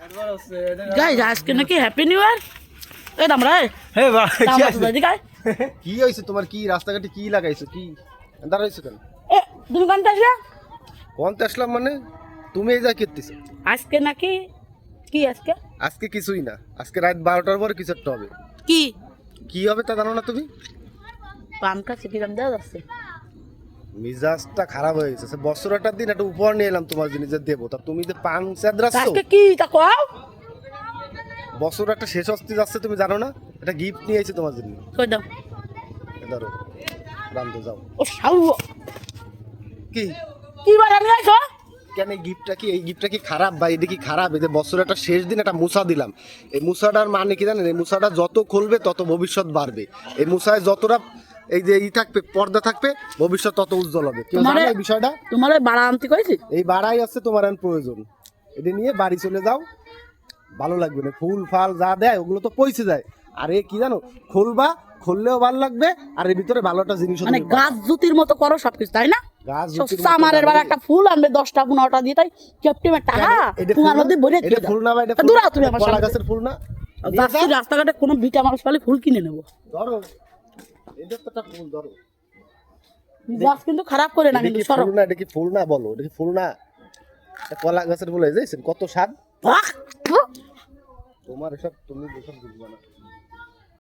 Guys আজকে নাকি happy new year. এই দামরা হে ভাই কি হইছে তোমার? কি রাস্তাঘাটে কি লাগাইছো? কি দাঁড়াইছো কেন? এ তুমি কোনটা আসলে? কোনতে আসলাম মানে? তুমি এই যা করতেছো আজকে নাকি কি আজকে? আজকে কিছুই না, আজকে রাত 12টার পর কিছু একটা হবে। কি কি হবে তা জানো না তুমি? পান কাছে কিরাম দেওয়া যাচ্ছে? মিজাজটা খারাপ হয়ে গেছে। বছরটার দিন একটা উপহার নিয়ে এলাম তোমার জিনিস দেবো, তা তুমি যে পান চাঁদরাচ্ছ। আজকে কি তা কও? বছর একটা শেষ হতে যাচ্ছে, তুমি জানো না? একটা গিফট নিয়ে এসেছি তোমার জন্য। কই দাও। ধরো রান্ধো যাও। ও শাউ কি কি বার আমি আইছো? কেন এই গিফটটা কি, এই গিফটটা কি খারাপ ভাই? এটা কি খারাপ? এই যে বছরের একটা শেষ দিন একটা মুসা দিলাম। এই মুসাটার মানে কি জানেন? এই মুসাটা যত খুলবে তত ভবিষ্যৎ বাড়বে। এই মুসায় যতটা এই যে থাকবে, পর্দা থাকবে, ভবিষ্যৎ তত উজ্জ্বল হবে। কেউ জানে এই বিষয়টা? তোমারে বাড়া আনতে কইছি। এই বাড়াই আছে তোমার এখন প্রয়োজন। এটা নিয়ে বাড়ি চলে যাও, ভালো লাগবে না। ফুল ফাল যা দেয় ওগুলো তো পয়সে যায়। আর এ কি জানো, খুলবা, খুললেও ভালো লাগবে, আর এর ভিতরে ভালো একটা জিনিস মানে গাছ জুতির মতো করো সবকিছু, তাই না? গাছ জুতির মতো সামারের বার একটা ফুল আনবে 10টা 15টা দিয়ে, তাই ক্যাপ্টেনের টাকা তোমার মধ্যে ভরে দিয়ে এটা ফুল না ভাই, এটা দূরা তুমি আমার কলা সামনে গাছের ফুল না। যাচ্ছি রাস্তাঘাটে কোনো বিটা মানুষ পালে ফুল কিনে নেবো। ধরো এটা তো একটা ফুল, ধরো। গাছ কিন্তু খারাপ করে না, এটা কিন্তু কি সরো ফুল না? এটা কি ফুল না বলো? এটা কি ফুল না? এটা কলা গাছের ফুল, এই যে কত স্বাদ। তোমার এসব তুমি এসব বুঝবে না।